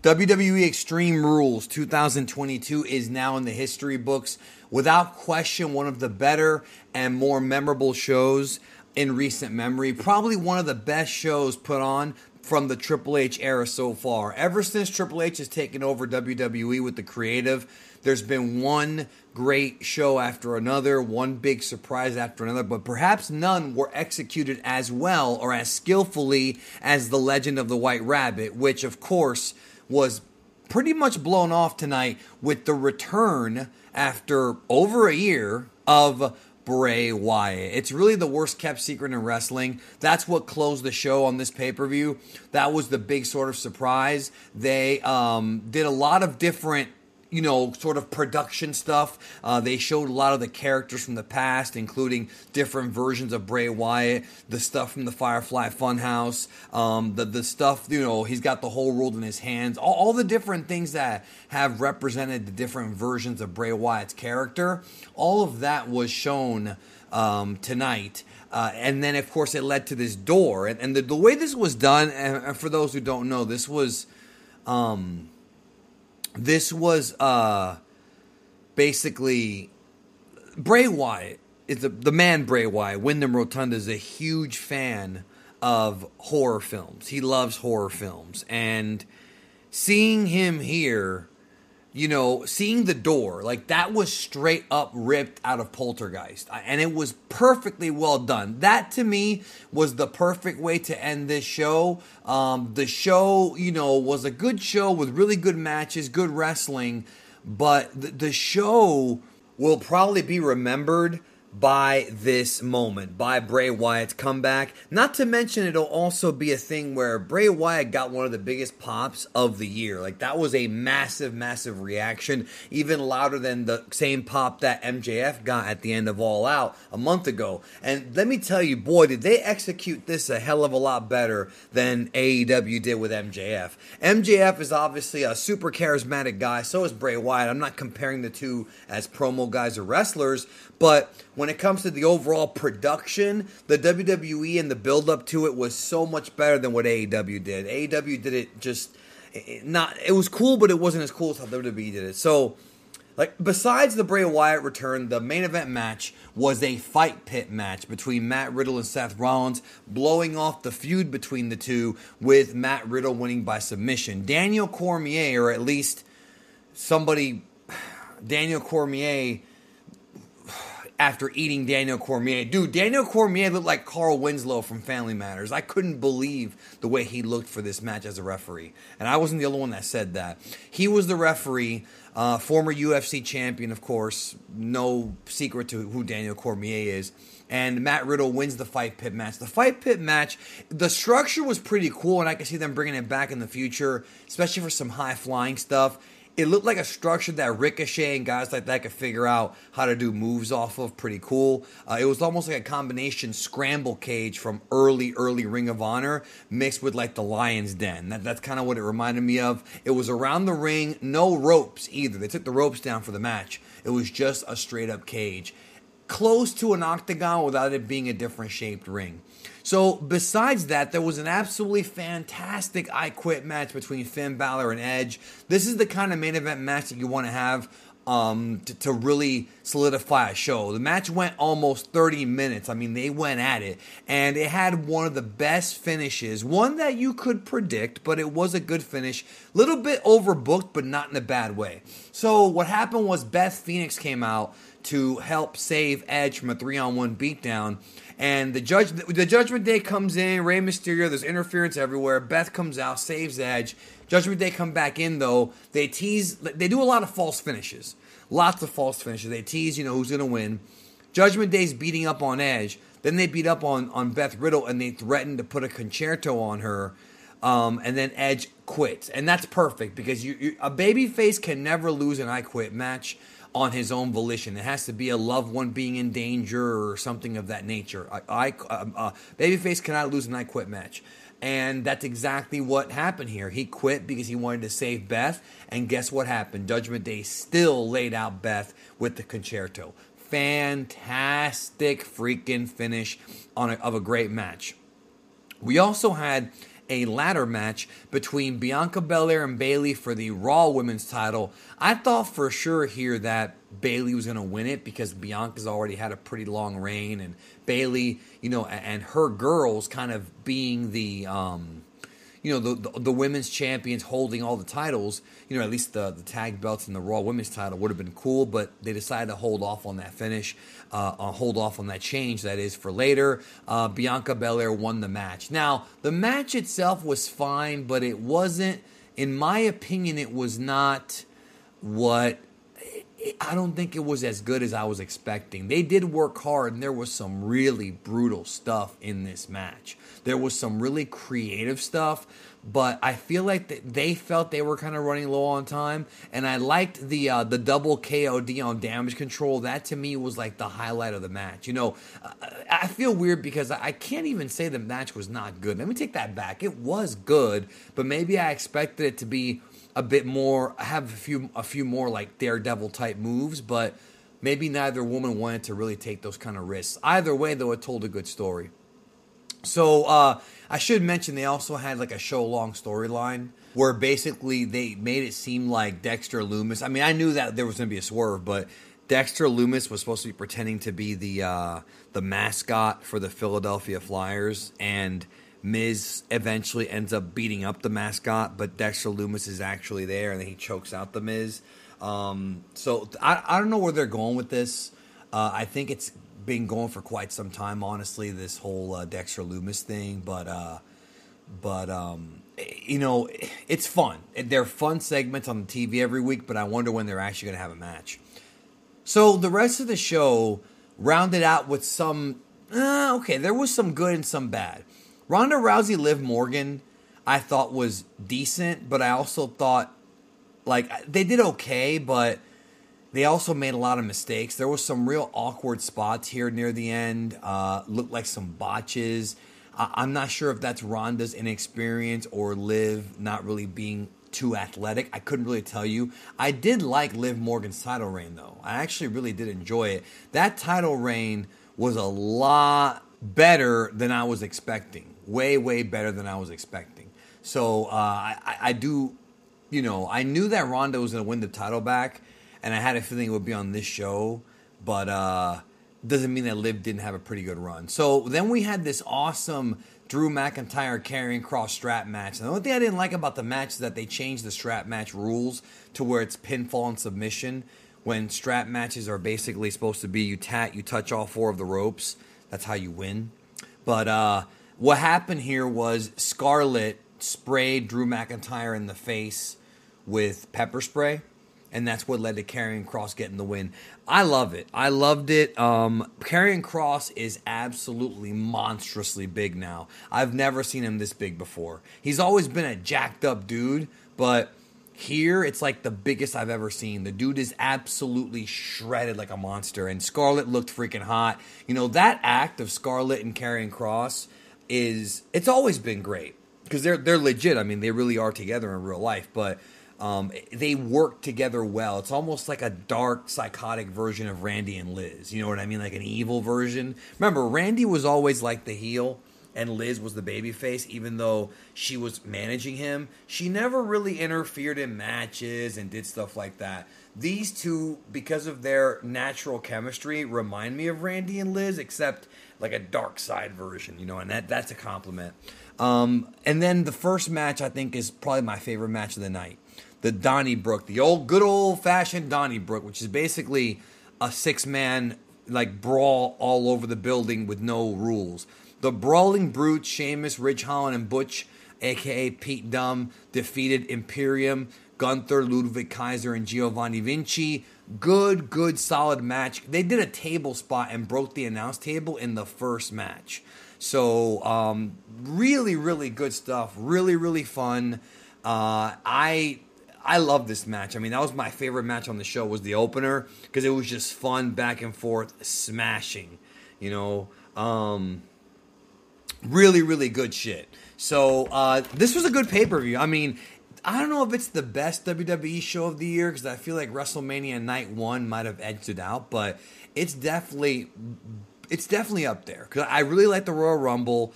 WWE Extreme Rules 2022 is now in the history books. Without question, one of the better and more memorable shows in recent memory. Probably one of the best shows put on from the Triple H era so far. Ever since Triple H has taken over WWE with the creative, there's been one great show after another, one big surprise after another, but perhaps none were executed as well or as skillfully as The Legend of the White Rabbit, which of course was pretty much blown off tonight with the return after over a year of Bray Wyatt. It's really the worst kept secret in wrestling. That's what closed the show on this pay-per-view. That was the big sort of surprise. They did a lot of different sort of production stuff. They showed a lot of the characters from the past, including different versions of Bray Wyatt, the stuff from the Firefly Funhouse, the stuff, he's got the whole world in his hands, all the different things that have represented the different versions of Bray Wyatt's character. All of that was shown tonight. And then, of course, it led to this door. And the way this was done, and for those who don't know, this was basically Bray Wyatt is the man. Bray Wyatt, Wyndham Rotunda, is a huge fan of horror films. He loves horror films, and seeing him here, seeing the door, like that was straight up ripped out of Poltergeist, and it was perfectly well done. That to me was the perfect way to end this show. The show, was a good show with really good matches, good wrestling, but the show will probably be remembered by this moment, by Bray Wyatt's comeback. Not to mention, it'll also be a thing where Bray Wyatt got one of the biggest pops of the year. Like, that was a massive, massive reaction, even louder than the same pop that MJF got at the end of All Out a month ago. And let me tell you, boy, did they execute this a hell of a lot better than AEW did with MJF. MJF is obviously a super charismatic guy, so is Bray Wyatt. I'm not comparing the two as promo guys or wrestlers, but when it comes to the overall production, the WWE and the build-up to it was so much better than what AEW did. AEW did it it was cool, but it wasn't as cool as how WWE did it. So, besides the Bray Wyatt return, the main event match was a fight pit match between Matt Riddle and Seth Rollins, blowing off the feud between the two, with Matt Riddle winning by submission. Daniel Cormier, or at least Daniel Cormier, after eating Daniel Cormier. Dude, Daniel Cormier looked like Carl Winslow from Family Matters. I couldn't believe the way he looked for this match as a referee. And I wasn't the only one that said that. He was the referee, former UFC champion, of course. No secret to who Daniel Cormier is. And Matt Riddle wins the fight pit match. The fight pit match, the structure was pretty cool, and I can see them bringing it back in the future, especially for some high-flying stuff. It looked like a structure that Ricochet and guys like that could figure out how to do moves off of. Pretty cool. It was almost like a combination scramble cage from early Ring of Honor mixed with like the Lion's Den. That's kind of what it reminded me of. It was around the ring, no ropes either. They took the ropes down for the match. It was just a straight up cage. Close to an octagon without it being a different shaped ring. So besides that, there was an absolutely fantastic I Quit match between Finn Balor and Edge. This is the kind of main event match that you want to have to really solidify a show. The match went almost 30 minutes. I mean, they went at it. And it had one of the best finishes. One that you could predict, but it was a good finish. Little bit overbooked, but not in a bad way. So what happened was Beth Phoenix came out to help save Edge from a 3-on-1 beatdown. And the Judgment Day comes in, Rey Mysterio, there's interference everywhere. Beth comes out, saves Edge. Judgment Day come back in, though. They do a lot of false finishes. Lots of false finishes. They tease, who's going to win. Judgment Day's beating up on Edge. Then they beat up on Beth Riddle, and they threaten to put a concerto on her. And then Edge quits. And that's perfect, because a babyface can never lose an I Quit match on his own volition. It has to be a loved one being in danger or something of that nature. Babyface cannot lose an I Quit match. And that's exactly what happened here. He quit because he wanted to save Beth. And guess what happened? Judgment Day still laid out Beth with the concerto. Fantastic freaking finish of a great match. We also had a ladder match between Bianca Belaire and Bayley for the Raw Women's title. I thought for sure here that Bayley was going to win it because Bianca's already had a pretty long reign, and Bayley, and her girls kind of being the the women's champions holding all the titles, at least the tag belts and the Raw Women's title would have been cool, but they decided to hold off on that finish, hold off on that change, that is, for later. Bianca Belaire won the match. Now, the match itself was fine, but it wasn't, in my opinion, it was not what... I don't think it was as good as I was expecting. They did work hard, and there was some really brutal stuff in this match. There was some really creative stuff, but I feel like they felt they were kind of running low on time, and I liked the double KOD on Damage Control. That, to me, was like the highlight of the match. I feel weird because I can't even say the match was not good. Let me take that back. It was good, but maybe I expected it to be a bit more, have a few more like Daredevil type moves, but maybe neither woman wanted to really take those kind of risks. Either way, though, it told a good story. So I should mention they also had like a show-long storyline where basically they made it seem like Dexter Lumis. I mean, I knew that there was going to be a swerve, but Dexter Lumis was supposed to be pretending to be the mascot for the Philadelphia Flyers, and Miz eventually ends up beating up the mascot, but Dexter Lumis is actually there, and then he chokes out the Miz. So I don't know where they're going with this. I think it's been going for quite some time, honestly, this whole Dexter Lumis thing. But it's fun. They're fun segments on the TV every week, but I wonder when they're actually going to have a match. So the rest of the show rounded out with some... there was some good and some bad. Ronda Rousey, Liv Morgan, I thought was decent, but I also thought, they did okay, but they also made a lot of mistakes. There was some real awkward spots here near the end, looked like some botches. I'm not sure if that's Ronda's inexperience or Liv not really being too athletic. I couldn't really tell you. I did like Liv Morgan's title reign, though. I actually really did enjoy it. That title reign was a lot better than I was expecting. Way, way better than I was expecting. So I do, I knew that Ronda was going to win the title back, and I had a feeling it would be on this show, but doesn't mean that Liv didn't have a pretty good run. So then we had this awesome Drew McIntyre Karrion Kross strap match. And the only thing I didn't like about the match is that they changed the strap match rules to where it's pinfall and submission, when strap matches are basically supposed to be you touch all four of the ropes. That's how you win. But what happened here was Scarlett sprayed Drew McIntyre in the face with pepper spray, and that's what led to Karrion Kross getting the win. I love it. I loved it. Karrion Kross is absolutely monstrously big now. I've never seen him this big before. He's always been a jacked up dude, but here it's like the biggest I've ever seen. The dude is absolutely shredded like a monster, and Scarlett looked freaking hot. That act of Scarlett and Karrion Kross it's always been great because they're legit. I mean, they really are together in real life, but they work together well. It's almost like a dark, psychotic version of Randy and Liz. You know what I mean? Like an evil version. Remember, Randy was always like the heel, and Liz was the babyface, even though she was managing him. She never really interfered in matches and did stuff like that. These two, because of their natural chemistry, remind me of Randy and Liz, except like a dark side version, and that's a compliment. And then the first match, I think, is probably my favorite match of the night. The Donnybrook, the good old-fashioned Donnybrook, which is basically a six-man brawl all over the building with no rules. The Brawling Brutes, Sheamus, Ridge Holland, and Butch, a.k.a. Pete Dunne, defeated Imperium, Gunther, Ludwig Kaiser, and Giovanni Vinci. Good, solid match. They did a table spot and broke the announce table in the first match. So, really, really good stuff. Really, really fun. I love this match. I mean, that was my favorite match on the show, was the opener, because it was just fun, back and forth, smashing, really, really good shit. So, this was a good pay-per-view. I mean, I don't know if it's the best WWE show of the year, because I feel like WrestleMania Night 1 might have edged it out, but it's definitely up there. Because I really like the Royal Rumble.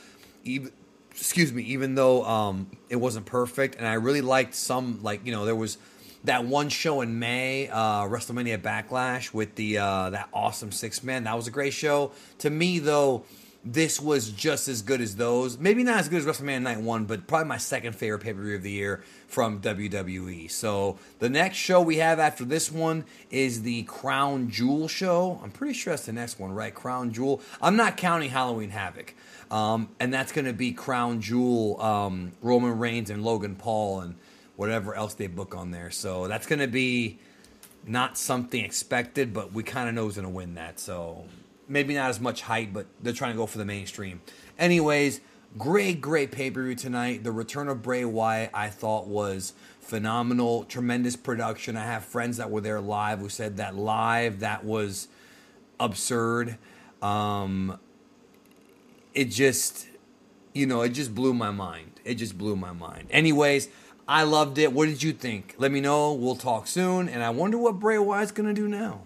excuse me, even though it wasn't perfect, and I really liked some, like, there was that one show in May, WrestleMania Backlash with the that awesome 6-man. That was a great show. To me, though, this was just as good as those. Maybe not as good as WrestleMania Night 1, but probably my second favorite pay-per-view of the year from WWE. So the next show we have after this one is the Crown Jewel show. I'm pretty sure that's the next one, right? Crown Jewel. I'm not counting Halloween Havoc. And that's going to be Crown Jewel, Roman Reigns and Logan Paul and whatever else they book on there. So that's going to be not something expected, but we kind of know who's going to win that. So maybe not as much hype, but they're trying to go for the mainstream. Anyways, great pay-per-view tonight. The return of Bray Wyatt, I thought, was phenomenal. Tremendous production. I have friends that were there live who said that live, that was absurd. It just, it just blew my mind. It just blew my mind. Anyways, I loved it. What did you think? Let me know. We'll talk soon. And I wonder what Bray Wyatt's going to do now.